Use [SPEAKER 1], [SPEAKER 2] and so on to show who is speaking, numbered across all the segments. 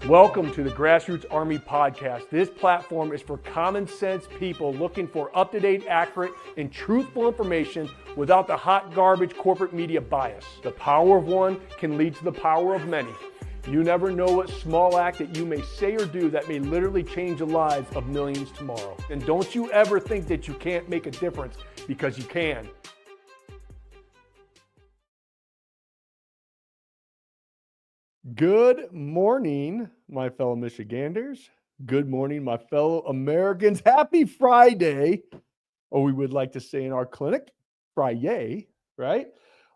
[SPEAKER 1] Welcome to the Grassroots Army Podcast. This platform is for common sense people looking for up-to-date, accurate, and truthful information without the hot garbage corporate media bias. The power of one can lead to the power of many. You never know what small act that you may say or do that may literally change the lives of millions tomorrow. And don't you ever think that you can't make a difference, because you can. Good morning, my fellow Michiganders. Good morning, my fellow Americans. Happy Friday, or we would like to say in our clinic, Friday, right?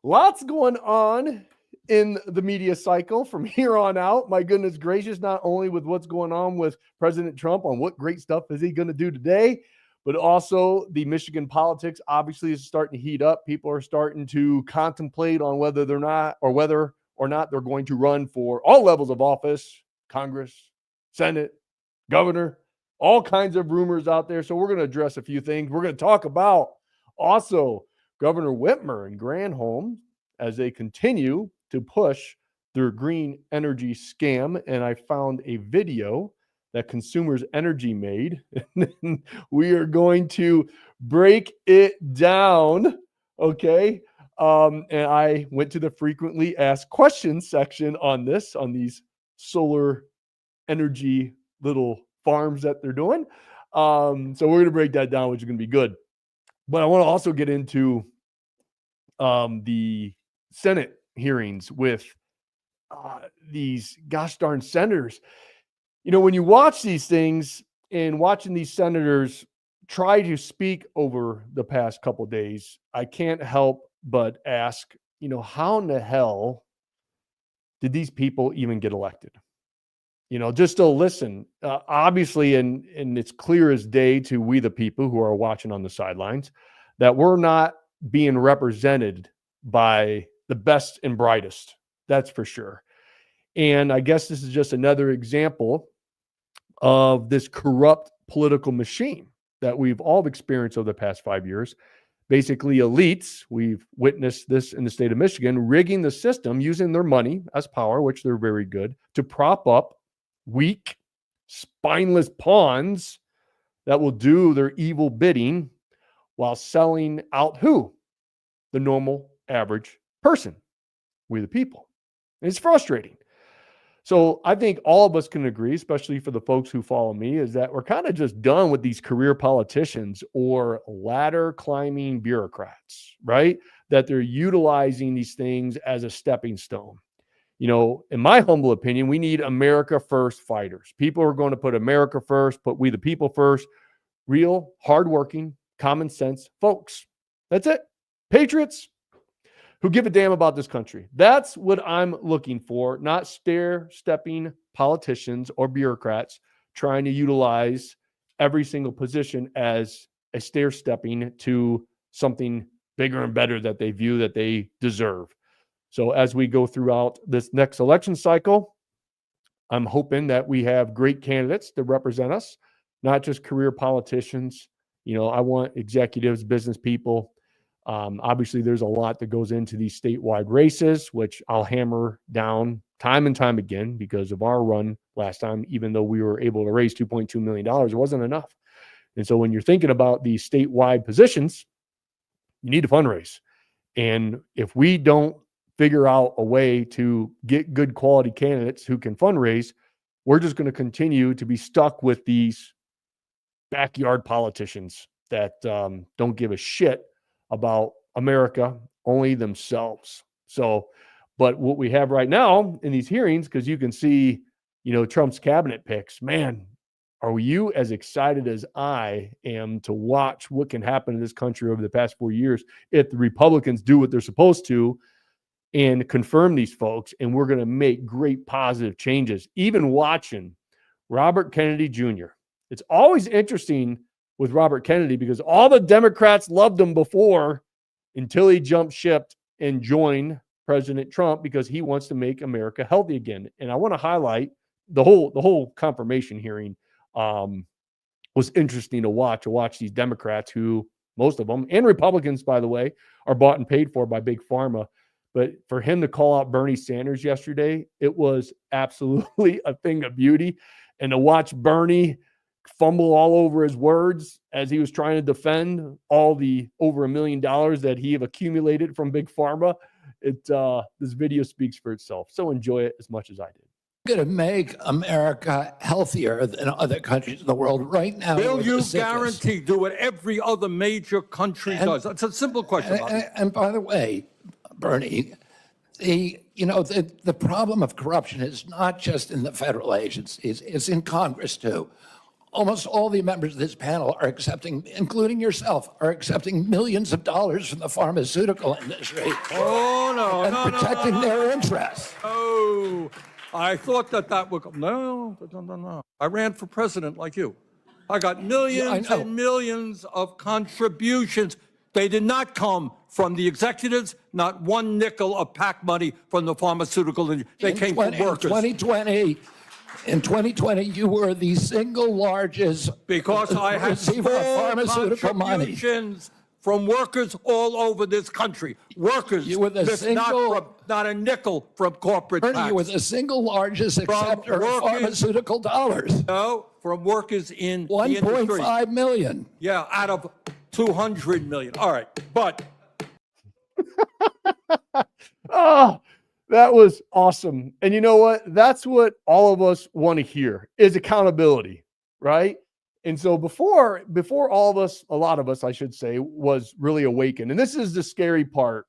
[SPEAKER 1] Lots going on in the media cycle from here on out. My goodness gracious, not only with what's going on with President Trump on what great stuff is he going to do today, but also the Michigan politics obviously is starting to heat up. People are starting to contemplate on whether they're not, or whether or not they're going to run for all levels of office, Congress, Senate, governor, all kinds of rumors out there. So we're going to address a few things. We're going to talk about also Governor Whitmer and Granholm as they continue to push their green energy scam. And I found a video that Consumers Energy made. We are going to break it down, okay? And I went to the frequently asked questions section on these solar energy little farms that they're doing. So we're going to break that down, which is going to be good. But I want to also get into the Senate hearings with these gosh darn senators. You know, when you watch these things and watching these senators try to speak over the past couple of days, I can't help but ask, you know, how in the hell did these people even get elected? You know, just to listen, obviously, and it's clear as day to we the people who are watching on the sidelines, that we're not being represented by the best and brightest. That's for sure. And I guess this is just another example of this corrupt political machine that we've all experienced over the past 5 years. Basically, elites, we've witnessed this in the state of Michigan, rigging the system, using their money as power, which they're very good, to prop up weak, spineless pawns that will do their evil bidding while selling out who? The normal, average person, we the people. And it's frustrating. So I think all of us can agree, especially for the folks who follow me, is that we're kind of just done with these career politicians or ladder climbing bureaucrats, right? That they're utilizing these things as a stepping stone. You know, in my humble opinion, we need America first fighters. People are going to put America first, put we the people first, real, hardworking, common sense folks. That's it. Patriots who give a damn about this country. That's what I'm looking for, not stair-stepping politicians or bureaucrats trying to utilize every single position as a stair-stepping to something bigger and better that they view that they deserve. So as we go throughout this next election cycle, I'm hoping that we have great candidates to represent us, not just career politicians. You know, I want executives, business people. Obviously, there's a lot that goes into these statewide races, which I'll hammer down time and time again because of our run last time. Even though we were able to raise $2.2 million, it wasn't enough. And so when you're thinking about these statewide positions, you need to fundraise. And if we don't figure out a way to get good quality candidates who can fundraise, we're just going to continue to be stuck with these backyard politicians that don't give a shit about America, only themselves. So, but what we have right now in these hearings, because you can see, you know, Trump's cabinet picks, man, are you as excited as I am to watch what can happen in this country over the past 4 years if the Republicans do what they're supposed to and confirm these folks, and we're going to make great positive changes. Even watching Robert Kennedy Jr. It's always interesting with Robert Kennedy because all the Democrats loved him before until he jumped ship and joined President Trump because he wants to make America healthy again. And I want to highlight the whole confirmation hearing was interesting to watch these Democrats who, most of them, and Republicans, by the way, are bought and paid for by Big Pharma. But for him to call out Bernie Sanders yesterday, it was absolutely a thing of beauty. And to watch Bernie fumble all over his words as he was trying to defend all the over $1 million that he have accumulated from Big Pharma, this video speaks for itself. So enjoy it as much as I did.
[SPEAKER 2] Going to make America healthier than other countries in the world right now.
[SPEAKER 3] Will you guarantee do what every other major country does? It's a simple question.
[SPEAKER 2] And by the way, Bernie, the problem of corruption is not just in the federal agencies; it's in Congress too. Almost all the members of this panel are accepting, including yourself, are accepting millions of dollars from the pharmaceutical industry.
[SPEAKER 3] Oh no!
[SPEAKER 2] And protecting their interests.
[SPEAKER 3] Oh. I thought that would come. No. I ran for president like you. I got millions and millions of contributions. They did not come from the executives, not one nickel of PAC money from the pharmaceutical industry. They came from workers.
[SPEAKER 2] In 2020, you were the single largest
[SPEAKER 3] because I had
[SPEAKER 2] pharmaceutical
[SPEAKER 3] contributions from workers all over this country. Workers,
[SPEAKER 2] you were the
[SPEAKER 3] not a nickel from corporate tax.
[SPEAKER 2] You were the single largest acceptor of pharmaceutical dollars.
[SPEAKER 3] No, from workers in
[SPEAKER 2] 1.5 million.
[SPEAKER 3] Yeah, out of 200 million. All right, but.
[SPEAKER 1] Oh, that was awesome. And you know what? That's what all of us want to hear is accountability, right? And so before all of us, a lot of us, I should say, was really awakened. And this is the scary part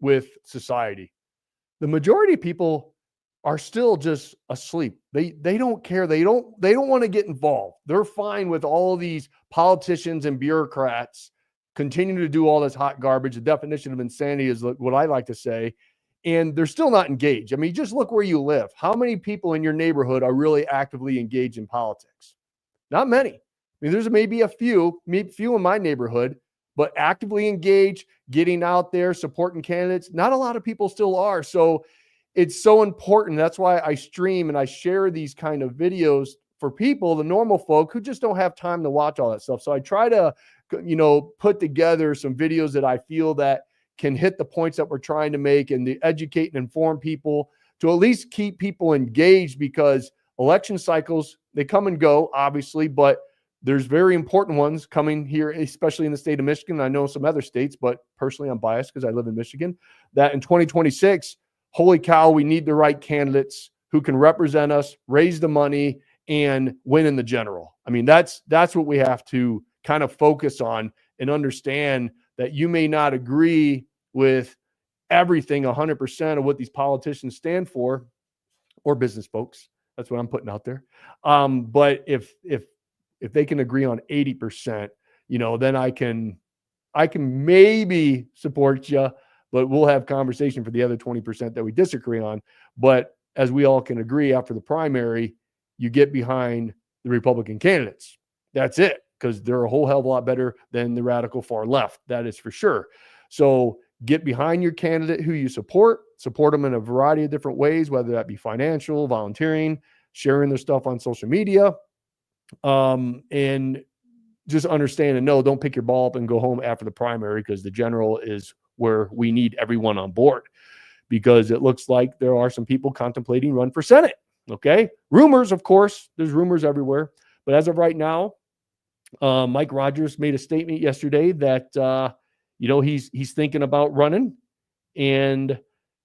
[SPEAKER 1] with society. The majority of people are still just asleep. They don't care. They don't want to get involved. They're fine with all of these politicians and bureaucrats continuing to do all this hot garbage. The definition of insanity is what I like to say. And they're still not engaged. I mean, just look where you live. How many people in your neighborhood are really actively engaged in politics? Not many. I mean, there's maybe a few in my neighborhood, but actively engaged, getting out there, supporting candidates, not a lot of people still are. So it's so important. That's why I stream and I share these kind of videos for people, the normal folk who just don't have time to watch all that stuff. So I try to, put together some videos that I feel that can hit the points that we're trying to make and to educate and inform people to at least keep people engaged, because election cycles, they come and go, obviously, but there's very important ones coming here, especially in the state of Michigan. I know some other states, but personally I'm biased because I live in Michigan, that in 2026, holy cow, we need the right candidates who can represent us, raise the money, and win in the general. I mean, that's what we have to kind of focus on and understand, that you may not agree with everything 100% of what these politicians stand for, or business folks. That's what I'm putting out there. But if they can agree on 80%, then I can maybe support you, but we'll have conversation for the other 20% that we disagree on. But as we all can agree, after the primary, you get behind the Republican candidates. That's it, because they're a whole hell of a lot better than the radical far left. That is for sure. So get behind your candidate who you support them in a variety of different ways, whether that be financial, volunteering, sharing their stuff on social media, and just understand and know, don't pick your ball up and go home after the primary, because the general is where we need everyone on board, because it looks like there are some people contemplating run for Senate. Okay. Rumors, of course, there's rumors everywhere, but as of right now, Mike Rogers made a statement yesterday that, he's thinking about running. And,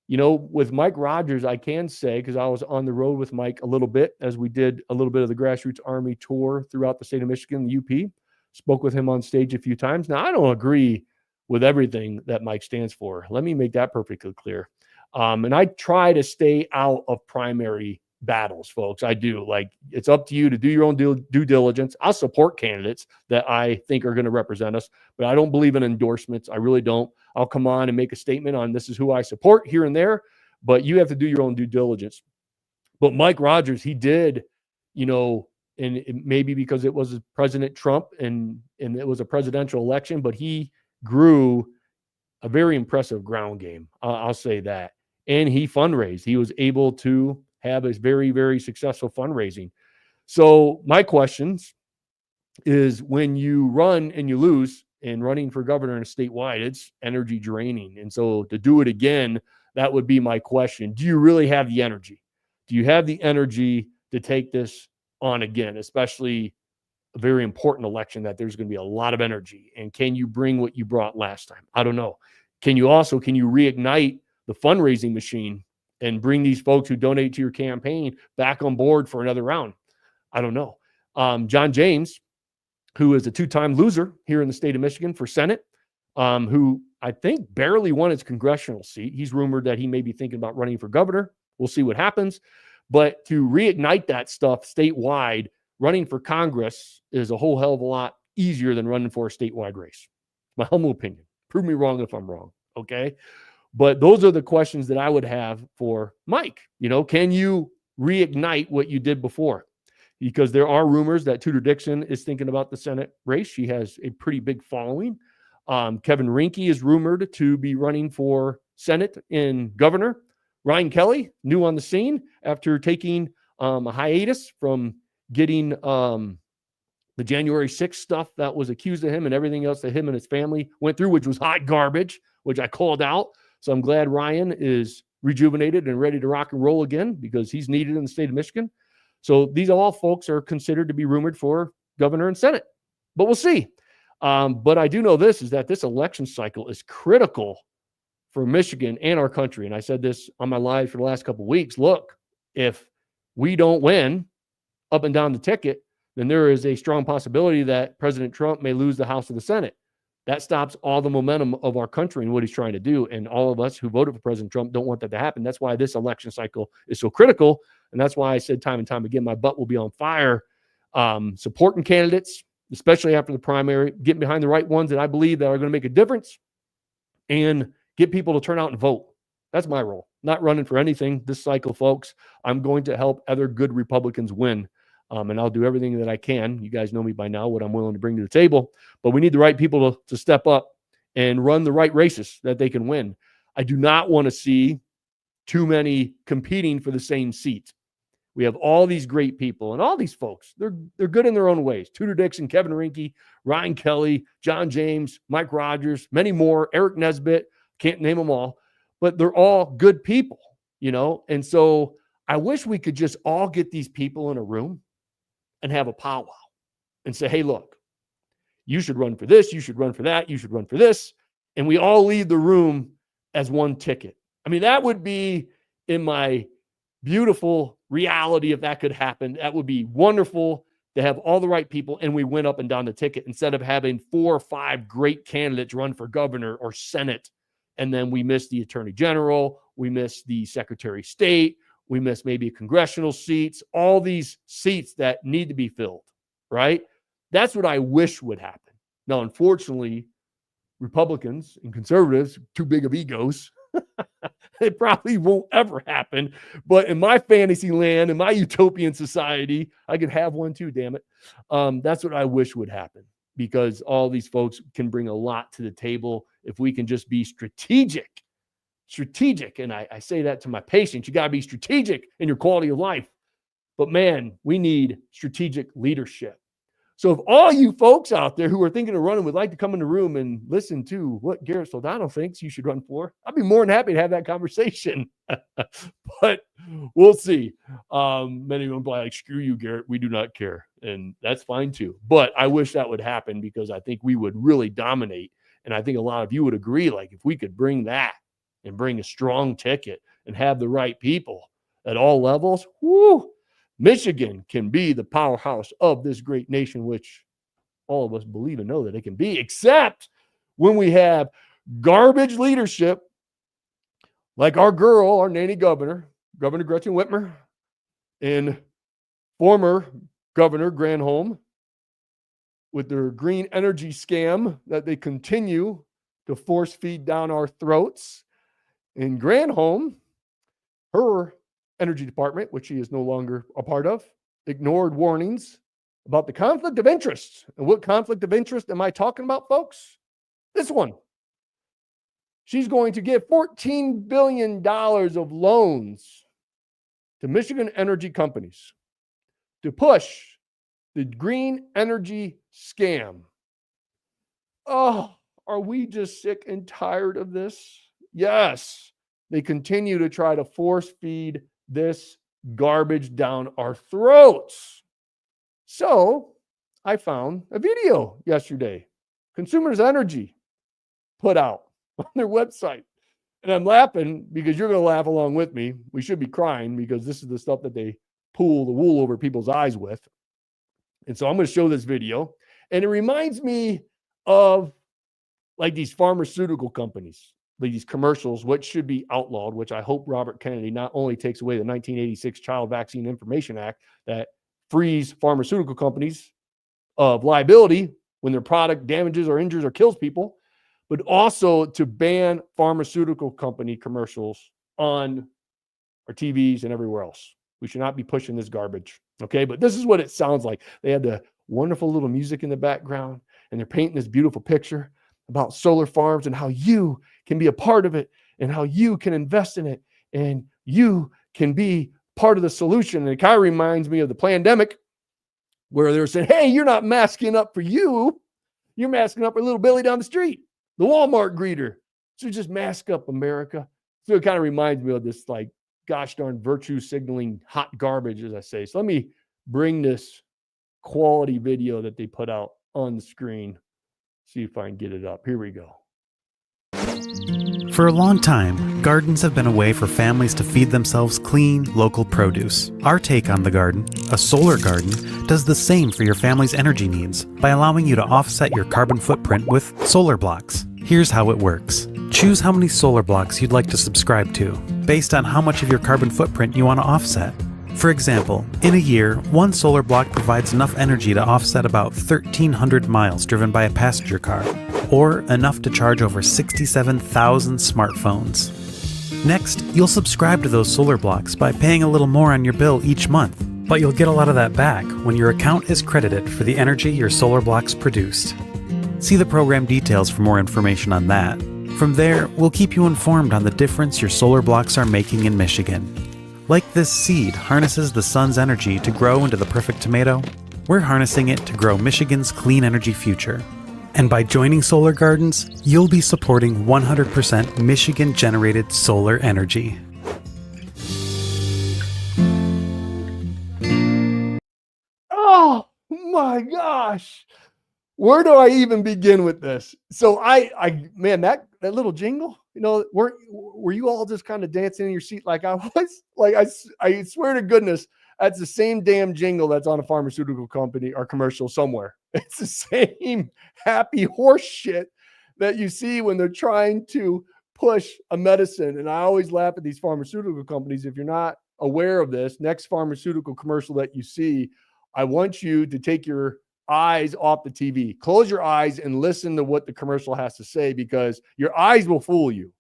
[SPEAKER 1] with Mike Rogers, I can say, because I was on the road with Mike a little bit as we did a little bit of the Grassroots Army tour throughout the state of Michigan, the UP, spoke with him on stage a few times. Now, I don't agree with everything that Mike stands for. Let me make that perfectly clear. And I try to stay out of primary battles, folks. I do. Like, it's up to you to do your own due diligence. I'll support candidates that I think are going to represent us, but I don't believe in endorsements. I really don't. I'll come on and make a statement on this is who I support here and there, but you have to do your own due diligence. But Mike Rogers, he did, and it maybe because it was President Trump and it was a presidential election, but he grew a very impressive ground game. I'll say that. And he fundraised. He was able to have a very, very successful fundraising. So my questions is, when you run and you lose and running for governor and statewide, it's energy draining. And so to do it again, that would be my question. Do you really have the energy? Do you have the energy to take this on again, especially a very important election that there's going to be a lot of energy? And can you bring what you brought last time? I don't know. Can you reignite the fundraising machine and bring these folks who donate to your campaign back on board for another round? I don't know. John James, who is a two-time loser here in the state of Michigan for Senate, who I think barely won his congressional seat. He's rumored that he may be thinking about running for governor. We'll see what happens. But to reignite that stuff statewide, running for Congress is a whole hell of a lot easier than running for a statewide race. My humble opinion. Prove me wrong if I'm wrong, okay? But those are the questions that I would have for Mike. Can you reignite what you did before? Because there are rumors that Tudor Dixon is thinking about the Senate race. She has a pretty big following. Kevin Rinke is rumored to be running for Senate and governor. Ryan Kelly, new on the scene after taking a hiatus from getting the January 6th stuff that was accused of him and everything else that him and his family went through, which was hot garbage, which I called out. So I'm glad Ryan is rejuvenated and ready to rock and roll again because he's needed in the state of Michigan. So these all folks are considered to be rumored for governor and Senate, but we'll see. But I do know this is that this election cycle is critical for Michigan and our country. And I said this on my live for the last couple of weeks. Look, if we don't win up and down the ticket, then there is a strong possibility that President Trump may lose the House of the Senate. That stops all the momentum of our country and what he's trying to do. And all of us who voted for President Trump don't want that to happen. That's why this election cycle is so critical. And that's why I said time and time again, my butt will be on fire, supporting candidates, especially after the primary, getting behind the right ones that I believe that are going to make a difference and get people to turn out and vote. That's my role. Not running for anything this cycle, folks. I'm going to help other good Republicans win. And I'll do everything that I can. You guys know me by now, what I'm willing to bring to the table. But we need the right people to step up and run the right races that they can win. I do not want to see too many competing for the same seat. We have all these great people and all these folks. They're good in their own ways. Tudor Dixon, Kevin Rinke, Ryan Kelly, John James, Mike Rogers, many more, Eric Nesbitt, can't name them all, but they're all good people, And so I wish we could just all get these people in a room and have a powwow and say, hey, look, you should run for this, you should run for that, you should run for this. And we all leave the room as one ticket. I mean, that would be in my beautiful reality if that could happen. That would be wonderful to have all the right people and we went up and down the ticket instead of having 4 or 5 great candidates run for governor or Senate. And then we miss the attorney general, we miss the secretary of state, we miss maybe congressional seats, all these seats that need to be filled, right? That's what I wish would happen. Now, unfortunately, Republicans and conservatives, too big of egos, it probably won't ever happen. But in my fantasy land, in my utopian society, I could have one too, damn it. That's what I wish would happen because all these folks can bring a lot to the table if we can just be strategic. And I say that to my patients. You got to be strategic in your quality of life. But man, we need strategic leadership. So if all you folks out there who are thinking of running would like to come in the room and listen to what Garrett Soldano thinks you should run for, I'd be more than happy to have that conversation. But we'll see. Many of them will be like, screw you, Garrett. We do not care. And that's fine too. But I wish that would happen because I think we would really dominate. And I think a lot of you would agree, like if we could bring that and bring a strong ticket and have the right people at all levels, whoo, Michigan can be the powerhouse of this great nation, which all of us believe and know that it can be, except when we have garbage leadership like our girl, our nanny governor, Governor Gretchen Whitmer, and former Governor Granholm with their green energy scam that they continue to force feed down our throats. And Granholm, her energy department, which she is no longer a part of, ignored warnings about the conflict of interest. And what conflict of interest am I talking about, folks? This one. She's going to give $14 billion of loans to Michigan energy companies to push the green energy scam. Oh, are we just sick and tired of this? Yes. They continue to try to force feed this garbage down our throats. So I found a video yesterday. Consumers Energy put out on their website. And I'm laughing because you're going to laugh along with me. We should be crying because this is the stuff that they pull the wool over people's eyes with. And so I'm going to show this video. And it reminds me of like these pharmaceutical companies, like these commercials, which should be outlawed, which I hope Robert Kennedy not only takes away the 1986 Child Vaccine Information Act that frees pharmaceutical companies of liability when their product damages or injures or kills people, but also to ban pharmaceutical company commercials on our TVs and everywhere else. We should not be pushing this garbage. Okay. But this is what it sounds like. They had the wonderful little music in the background, and they're painting this beautiful picture about solar farms and how you can be a part of it and how you can invest in it and you can be part of the solution. And it kind of reminds me of the pandemic where they're saying, hey, you're not masking up for you. You're masking up for little Billy down the street, the Walmart greeter. So just mask up, America. So it kind of reminds me of this, like, gosh darn virtue signaling hot garbage, as I say. So let me bring this quality video that they put out on the screen. See if I can get it up. Here we go.
[SPEAKER 4] For a long time, gardens have been a way for families to feed themselves clean, local produce. Our take on the garden, a solar garden, does the same for your family's energy needs by allowing you to offset your carbon footprint with solar blocks. Here's how it works. Choose how many solar blocks you'd like to subscribe to, based on how much of your carbon footprint you want to offset. For example, in a year, one solar block provides enough energy to offset about 1,300 miles driven by a passenger car, or enough to charge over 67,000 smartphones. Next, you'll subscribe to those solar blocks by paying a little more on your bill each month, but you'll get a lot of that back when your account is credited for the energy your solar blocks produced. See the program details for more information on that. From there, we'll keep you informed on the difference your solar blocks are making in Michigan. Like this seed harnesses the sun's energy to grow into the perfect tomato, we're harnessing it to grow Michigan's clean energy future. And by joining solar gardens, you'll be supporting 100% Michigan-generated solar energy.
[SPEAKER 1] Oh my gosh. Where do I even begin with this? So man, that little jingle, were you all just kind of dancing in your seat like I was? Like, I swear to goodness, that's the same damn jingle that's on a pharmaceutical company or commercial somewhere. It's the same happy horse shit that you see when they're trying to push a medicine. And I always laugh at these pharmaceutical companies. If you're not aware of this, next pharmaceutical commercial that you see, I want you to take your eyes off the TV. Close your eyes and listen to what the commercial has to say, because your eyes will fool you.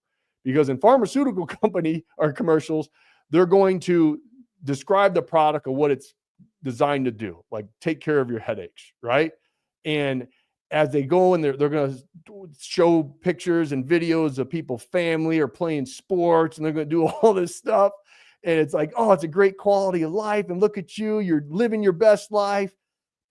[SPEAKER 1] Because in pharmaceutical company or commercials, they're going to describe the product of what it's designed to do, like take care of your headaches, right? And as they go and they're going to show pictures and videos of people, family or playing sports, and they're going to do all this stuff. And it's like, oh, it's a great quality of life. And look at you, you're living your best life.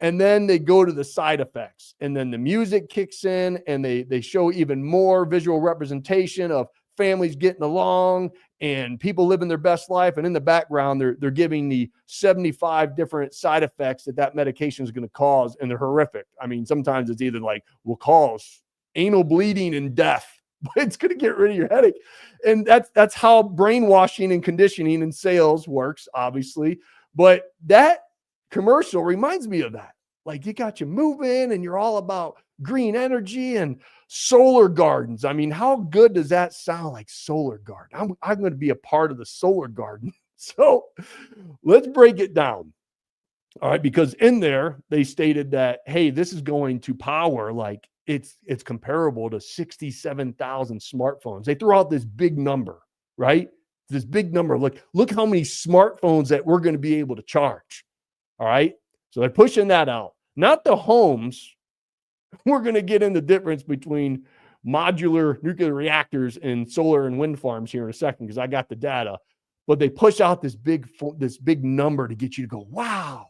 [SPEAKER 1] And then they go to the side effects, and then the music kicks in, and they show even more visual representation of families getting along and people living their best life. And in the background, they're giving the 75 different side effects that medication is going to cause, and they're horrific. I mean, sometimes it's either like will cause anal bleeding and death, but it's going to get rid of your headache. And that's how brainwashing and conditioning and sales works, obviously. But that commercial reminds me of that. Like, you got you moving and you're all about green energy and solar gardens. I mean, how good does that sound? Like solar garden. I'm going to be a part of the solar garden. So let's break it down. All right. Because in there, they stated that, hey, this is going to power, like it's comparable to 67,000 smartphones. They throw out this big number, right? This big number. Look how many smartphones that we're going to be able to charge. All right. So they're pushing that out. Not the homes. We're going to get in the difference between modular nuclear reactors and solar and wind farms here in a second, because I got the data. But they push out this big number to get you to go, wow,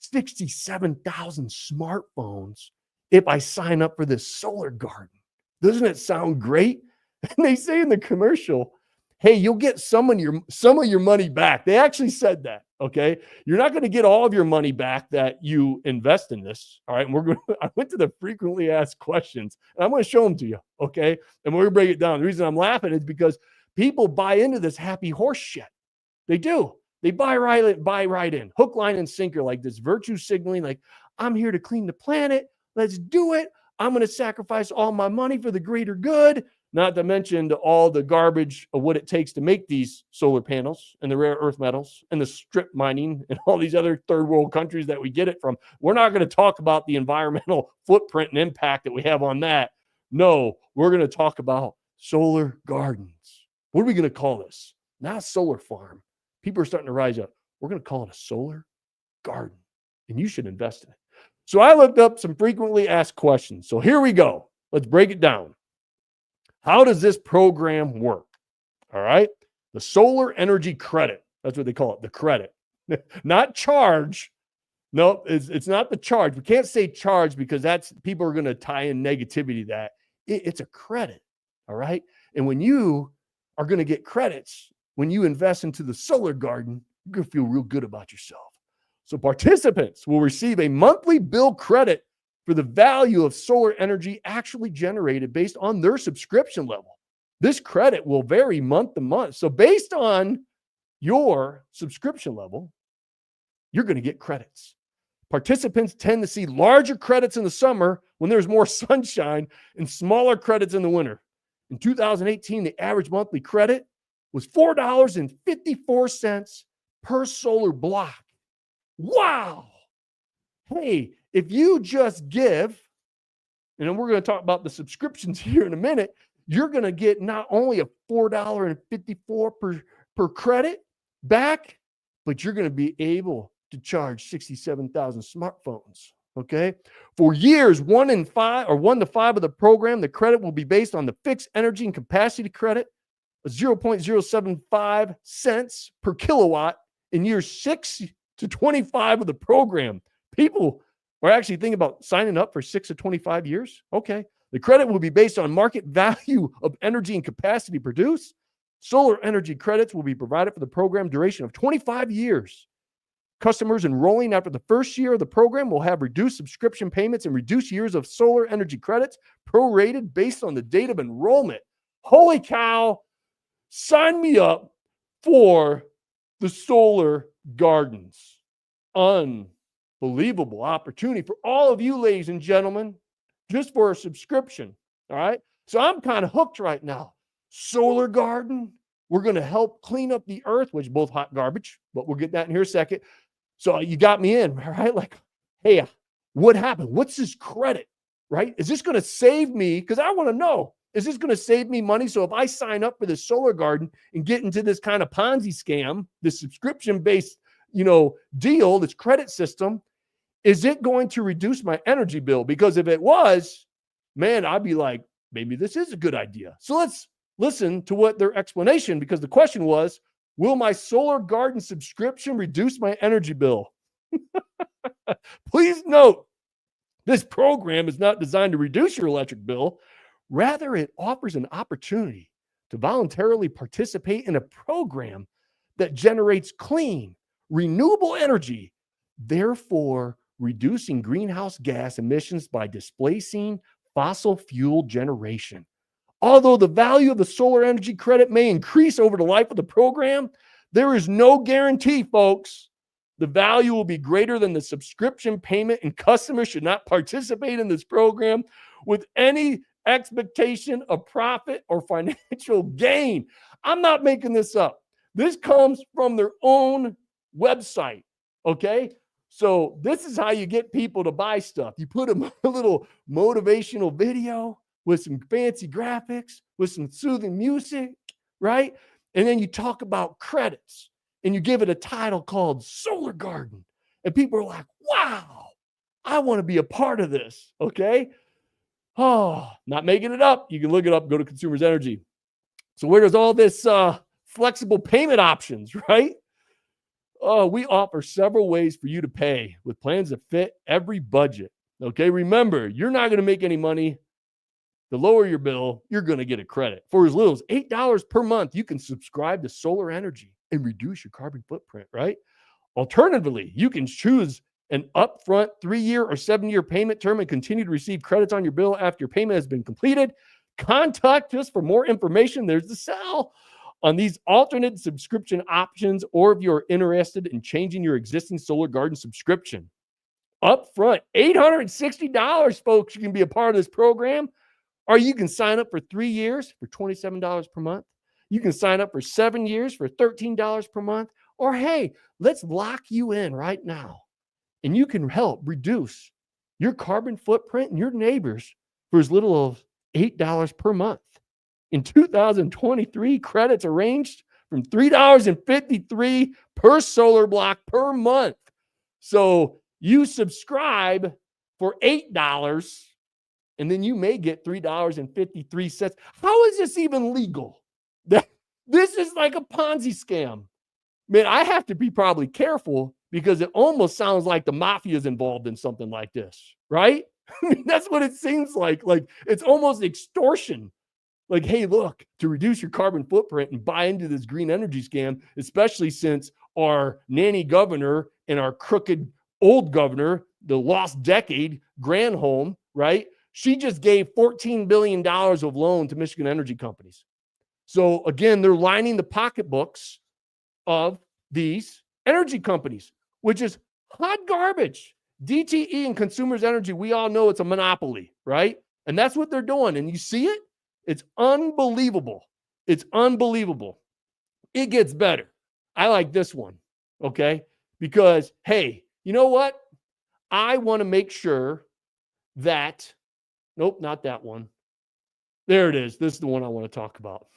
[SPEAKER 1] 67,000 smartphones if I sign up for this solar garden. Doesn't it sound great? And they say in the commercial, hey, you'll get some of your money back. They actually said that, okay? You're not going to get all of your money back that you invest in this, all right? And I went to the frequently asked questions, and I'm going to show them to you, okay? And we're going to break it down. The reason I'm laughing is because people buy into this happy horse shit. They do. They buy right in, hook, line, and sinker, like this virtue signaling, like, I'm here to clean the planet. Let's do it. I'm going to sacrifice all my money for the greater good. Not to mention all the garbage of what it takes to make these solar panels and the rare earth metals and the strip mining and all these other third world countries that we get it from. We're not going to talk about the environmental footprint and impact that we have on that. No, we're going to talk about solar gardens. What are we going to call this? Not a solar farm. People are starting to rise up. We're going to call it a solar garden, and you should invest in it. So I looked up some frequently asked questions. So here we go. Let's break it down. How does this program work? All right. The solar energy credit. That's what they call it. The credit, not charge. No, it's not the charge. We can't say charge because people are going to tie in negativity to that. It's a credit. All right. And when you are going to get credits, when you invest into the solar garden, you're going to feel real good about yourself. So participants will receive a monthly bill credit for the value of solar energy actually generated based on their subscription level. This credit will vary month to month. So based on your subscription level, you're going to get credits. Participants tend to see larger credits in the summer when there's more sunshine and smaller credits in the winter. In 2018, the average monthly credit was $4.54 per solar block. Wow. Hey, if you just give, and then we're going to talk about the subscriptions here in a minute, you're going to get not only a $4.54 per credit back, but you're going to be able to charge 67,000 smartphones. Okay. For years, 1 to 5 of the program, the credit will be based on the fixed energy and capacity credit, 0.075 cents per kilowatt in years 6 to 25 of the program. People are actually thinking about signing up for 6 to 25 years. Okay. The credit will be based on market value of energy and capacity produced. Solar energy credits will be provided for the program duration of 25 years. Customers enrolling after the first year of the program will have reduced subscription payments and reduced years of solar energy credits prorated based on the date of enrollment. Holy cow. Sign me up for the solar gardens. Unbelievable opportunity for all of you, ladies and gentlemen, just for a subscription. All right. So I'm kind of hooked right now. Solar garden. We're going to help clean up the earth, which is both hot garbage, but we'll get that in here a second. So you got me in, right? Like, hey, what happened? What's this credit, right? Is this going to save me? Because I want to know, is this going to save me money? So if I sign up for this solar garden and get into this kind of Ponzi scam, this subscription-based, deal, this credit system, is it going to reduce my energy bill? Because if it was, man, I'd be like, maybe this is a good idea. So let's listen to what their explanation, because the question was, will my solar garden subscription reduce my energy bill? Please note, this program is not designed to reduce your electric bill. Rather, it offers an opportunity to voluntarily participate in a program that generates clean, renewable energy, therefore reducing greenhouse gas emissions by displacing fossil fuel generation. Although the value of the solar energy credit may increase over the life of the program, there is no guarantee, folks. The value will be greater than the subscription payment, and customers should not participate in this program with any expectation of profit or financial gain. I'm not making this up. This comes from their own website, okay? So this is how you get people to buy stuff. You put them a little motivational video with some fancy graphics, with some soothing music, right? And then you talk about credits and you give it a title called Solar Garden. And people are like, wow, I want to be a part of this, okay? Oh, not making it up. You can look it up, go to Consumers Energy. So where does all this flexible payment options, right? We offer several ways for you to pay with plans that fit every budget. Okay, remember, you're not going to make any money. To lower your bill, you're going to get a credit. For as little as $8 per month, you can subscribe to solar energy and reduce your carbon footprint, right? Alternatively, you can choose an upfront 3-year or 7-year payment term and continue to receive credits on your bill after your payment has been completed. Contact us for more information. There's the cell on these alternate subscription options, or if you're interested in changing your existing solar garden subscription. Upfront, $860, folks. You can be a part of this program, or you can sign up for 3 years for $27 per month. You can sign up for 7 years for $13 per month. Or hey, let's lock you in right now, and you can help reduce your carbon footprint and your neighbors for as little as $8 per month. In 2023, credits are ranged from $3.53 per solar block per month. So you subscribe for $8, and then you may get $3.53. How is this even legal? This is like a Ponzi scam. Man, I have to be probably careful because it almost sounds like the mafia is involved in something like this, right? I mean, that's what it seems like. Like it's almost extortion. Like, hey, look, to reduce your carbon footprint and buy into this green energy scam, especially since our nanny governor and our crooked old governor, the lost decade, Granholm, right? She just gave $14 billion of loan to Michigan energy companies. So again, they're lining the pocketbooks of these energy companies, which is hot garbage. DTE and Consumers Energy, we all know it's a monopoly, right? And that's what they're doing. And you see it? It's unbelievable. It's unbelievable. It gets better. I like this one, okay? Because, hey, you know what? I want to make sure that, nope, not that one. There it is. This is the one I want to talk about.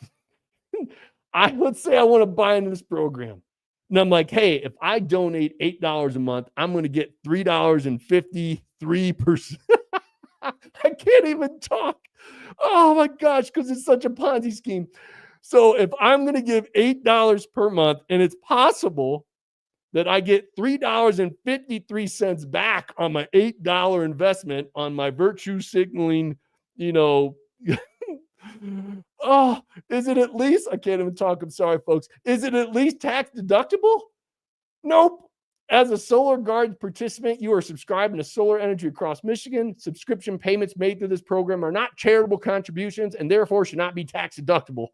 [SPEAKER 1] Let's say I want to buy into this program. And I'm like, hey, if I donate $8 a month, I'm going to get $3.53%. I can't even talk. Oh my gosh, because it's such a Ponzi scheme. So if I'm going to give $8 per month, and it's possible that I get $3.53 back on my $8 investment on my virtue signaling, oh, is it at least, I can't even talk, I'm sorry, folks. Is it at least tax deductible? Nope. As a Solar Guard participant, you are subscribing to solar energy across Michigan. Subscription payments made through this program are not charitable contributions and therefore should not be tax deductible.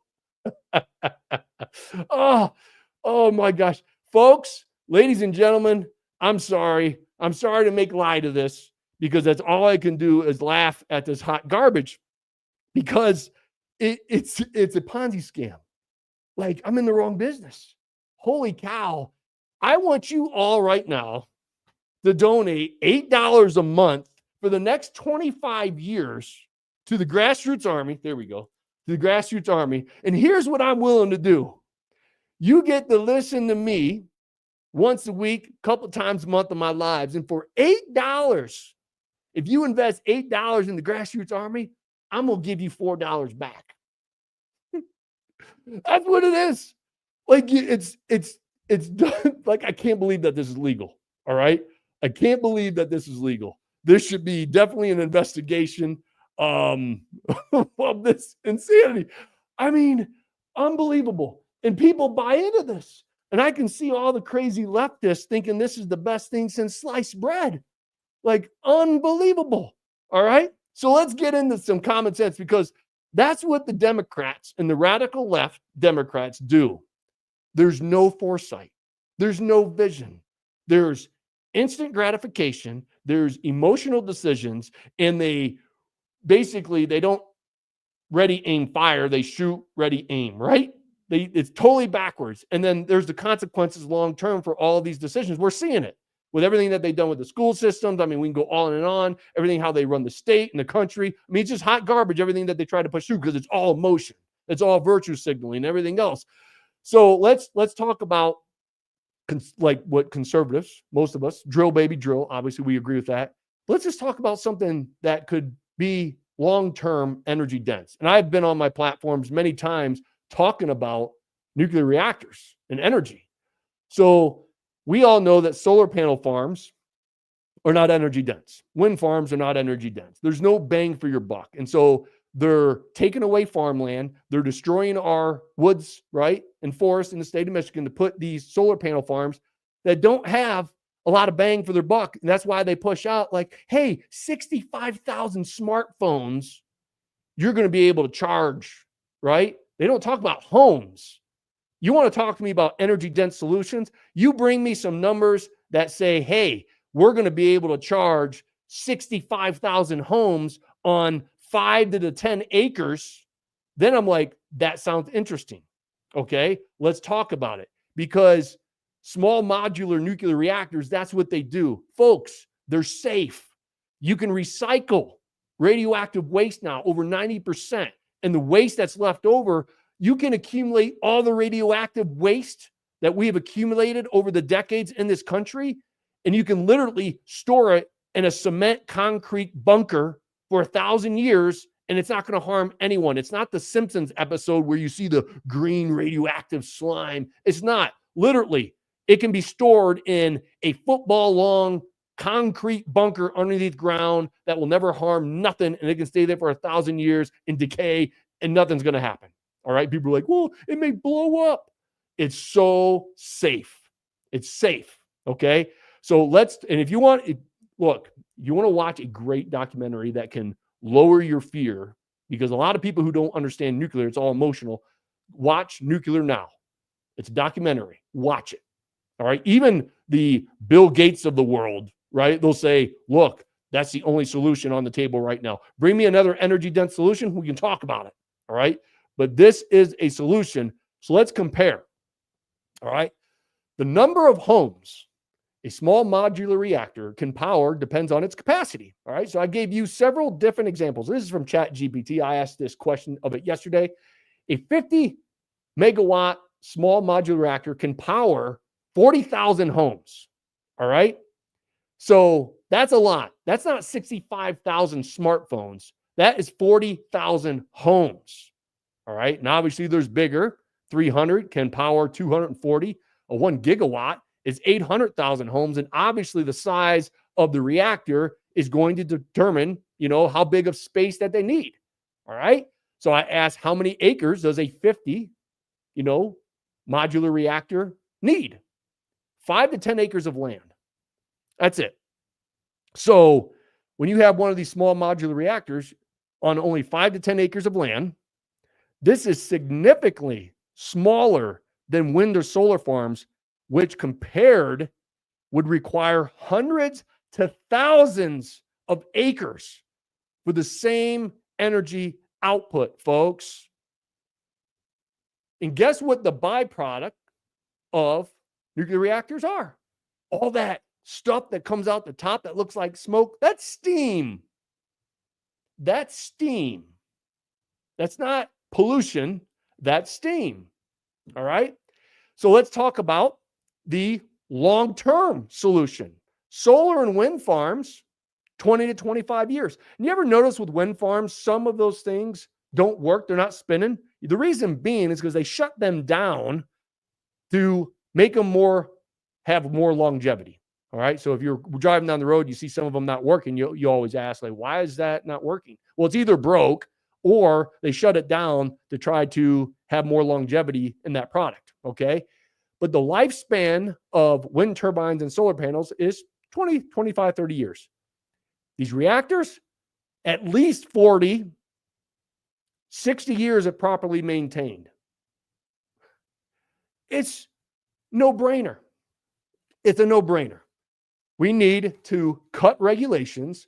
[SPEAKER 1] Oh my gosh. Folks, ladies and gentlemen, I'm sorry. I'm sorry to make light of this because that's all I can do is laugh at this hot garbage because it's a Ponzi scam. Like, I'm in the wrong business. Holy cow. I want you all right now to donate $8 a month for the next 25 years to the Grassroots Army. There we go. To the Grassroots Army. And here's what I'm willing to do. You get to listen to me once a week, a couple times a month of my lives. And for $8, if you invest $8 in the Grassroots Army, I'm going to give you $4 back. That's what it is. Like it's done. Like, I can't believe that this is legal. All right. I can't believe that this is legal. There should be definitely an investigation of this insanity. I mean, unbelievable. And people buy into this. And I can see all the crazy leftists thinking this is the best thing since sliced bread. Like, unbelievable. All right. So let's get into some common sense because that's what the Democrats and the radical left Democrats do. There's no foresight. There's no vision. There's instant gratification. There's emotional decisions. And they don't ready, aim, fire. They shoot, ready, aim, right? It's totally backwards. And then there's the consequences long-term for all of these decisions. We're seeing it with everything that they've done with the school systems. I mean, we can go on and on. Everything, how they run the state and the country. I mean, it's just hot garbage, everything that they try to push through because it's all emotion. It's all virtue signaling and everything else. So let's talk about like what conservatives, most of us, drill baby drill. Obviously, we agree with that. Let's just talk about something that could be long-term energy dense. And I've been on my platforms many times talking about nuclear reactors and energy. So we all know that solar panel farms are not energy dense. Wind farms are not energy dense. There's no bang for your buck. And so they're taking away farmland. They're destroying our woods, right, and forests in the state of Michigan to put these solar panel farms that don't have a lot of bang for their buck. And that's why they push out like, hey, 65,000 smartphones you're going to be able to charge, right? They don't talk about homes. You want to talk to me about energy dense solutions? You bring me some numbers that say, hey, we're going to be able to charge 65,000 homes on 5 to 10 acres. Then I'm like, that sounds interesting. Okay, let's talk about it. Because small modular nuclear reactors, that's what they do. Folks, they're safe. You can recycle radioactive waste now, over 90%. And the waste that's left over, you can accumulate all the radioactive waste that we have accumulated over the decades in this country, and you can literally store it in a cement concrete bunker for 1,000 years, and it's not going to harm anyone. It's not the Simpsons episode where you see the green radioactive slime. It's not. Literally, it can be stored in a football-long concrete bunker underneath ground that will never harm nothing, and it can stay there for 1,000 years in decay, and nothing's going to happen. All right? People are like, well, it may blow up. It's so safe. It's safe. Okay? So and if you want, look, you want to watch a great documentary that can lower your fear, because a lot of people who don't understand nuclear, it's all emotional. Watch Nuclear Now. It's a documentary. Watch it. All right? Even the Bill Gates of the world, right? They'll say, look, that's the only solution on the table right now. Bring me another energy dense solution. We can talk about it. All right? But this is a solution. So let's compare. All right? The number of homes a small modular reactor can power depends on its capacity. All right. So I gave you several different examples. This is from ChatGPT. I asked this question of it yesterday. A 50 megawatt small modular reactor can power 40,000 homes. All right. So that's a lot. That's not 65,000 smartphones. That is 40,000 homes. All right. And obviously there's bigger. 300 can power 240. A 1 gigawatt is 800,000 homes. And obviously the size of the reactor is going to determine, how big of space that they need. All right. So I asked, how many acres does a 50, modular reactor need? 5 to 10 acres of land. That's it. So when you have one of these small modular reactors on only 5 to 10 acres of land, this is significantly smaller than wind or solar farms, which compared would require hundreds to thousands of acres for the same energy output, folks. And guess what the byproduct of nuclear reactors are? All that stuff that comes out the top that looks like smoke, that's steam. That's steam. That's not pollution, that's steam. All right? So let's talk about the long-term solution. Solar and wind farms, 20 to 25 years. And you ever notice with wind farms, some of those things don't work, they're not spinning? The reason being is because they shut them down to make them have more longevity. All right. So if you're driving down the road, you see some of them not working, you always ask, like, why is that not working? Well, it's either broke or they shut it down to try to have more longevity in that product. Okay. But the lifespan of wind turbines and solar panels is 20, 25, 30 years. These reactors, at least 40, 60 years if properly maintained. It's no-brainer. It's a no-brainer. We need to cut regulations,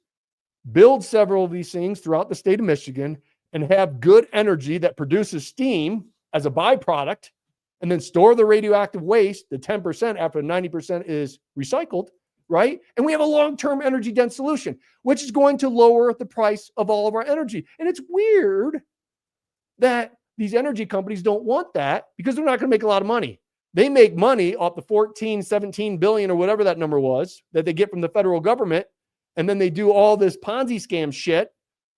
[SPEAKER 1] build several of these things throughout the state of Michigan, and have good energy that produces steam as a byproduct, and then store the radioactive waste, the 10% after 90% is recycled, right? And we have a long-term energy dense solution, which is going to lower the price of all of our energy. And it's weird that these energy companies don't want that because they're not going to make a lot of money. They make money off the 14, 17 billion or whatever that number was that they get from the federal government. And then they do all this Ponzi scam shit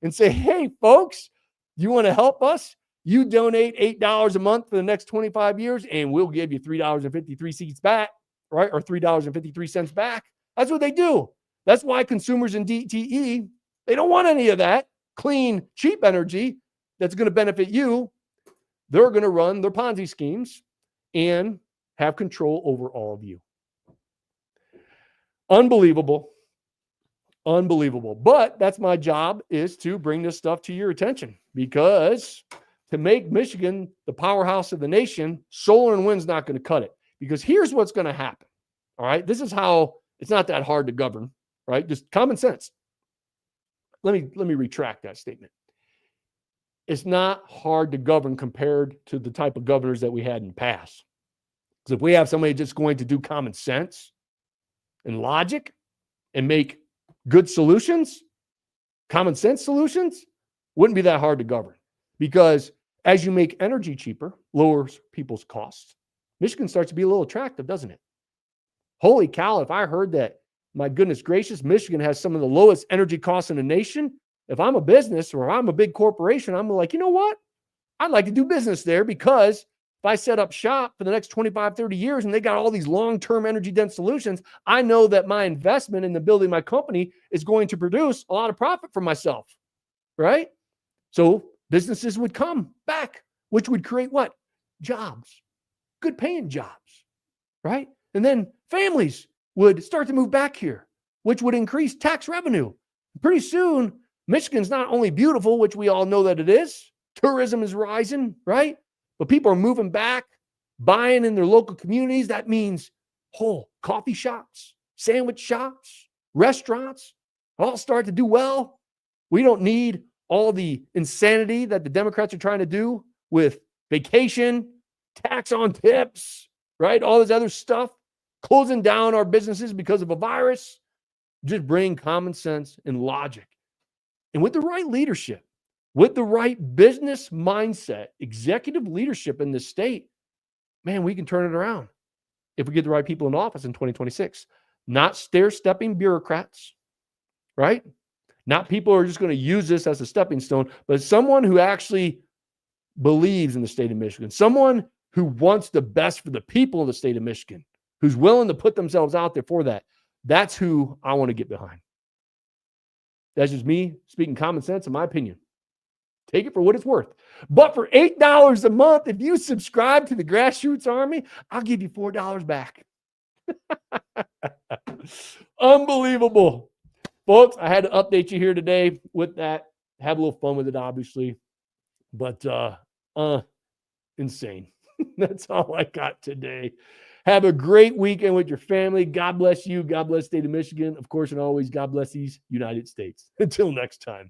[SPEAKER 1] and say, hey, folks, you want to help us? You donate $8 a month for the next 25 years, and we'll give you $3.53 back, right? Or $3.53 back. That's what they do. That's why consumers in DTE, they don't want any of that clean, cheap energy that's going to benefit you. They're going to run their Ponzi schemes and have control over all of you. Unbelievable. Unbelievable. But that's my job, is to bring this stuff to your attention, because to make Michigan the powerhouse of the nation, solar and wind's not going to cut it. Because here's what's going to happen. All right. This is how it's not that hard to govern, right? Just common sense. Let me retract that statement. It's not hard to govern compared to the type of governors that we had in the past. Because if we have somebody just going to do common sense and logic and make good solutions, common sense solutions, wouldn't be that hard to govern. Because as you make energy cheaper, lowers people's costs, Michigan starts to be a little attractive, doesn't it? Holy cow, if I heard that, my goodness gracious, Michigan has some of the lowest energy costs in the nation. If I'm a business or I'm a big corporation, I'm like, you know what? I'd like to do business there, because if I set up shop for the next 25, 30 years and they got all these long-term energy dense solutions, I know that my investment in the building my company is going to produce a lot of profit for myself, right? So businesses would come back, which would create what? Jobs, good paying jobs, right? And then families would start to move back here, which would increase tax revenue. Pretty soon, Michigan's not only beautiful, which we all know that it is, tourism is rising, right? But people are moving back, buying in their local communities. That means whole coffee shops, sandwich shops, restaurants all start to do well. We don't need all the insanity that the Democrats are trying to do with vacation, tax on tips, right? All this other stuff, closing down our businesses because of a virus. Just bring common sense and logic. And with the right leadership, with the right business mindset, executive leadership in this state, man, we can turn it around if we get the right people in office in 2026. Not stair-stepping bureaucrats, right? Not people who are just going to use this as a stepping stone, but someone who actually believes in the state of Michigan, someone who wants the best for the people of the state of Michigan, who's willing to put themselves out there for that. That's who I want to get behind. That's just me speaking common sense, in my opinion. Take it for what it's worth. But for $8 a month, if you subscribe to the Grassroots Army, I'll give you $4 back. Unbelievable. Folks, I had to update you here today with that. Have a little fun with it, obviously. But insane. That's all I got today. Have a great weekend with your family. God bless you. God bless the state of Michigan. Of course, and always, God bless these United States. Until next time.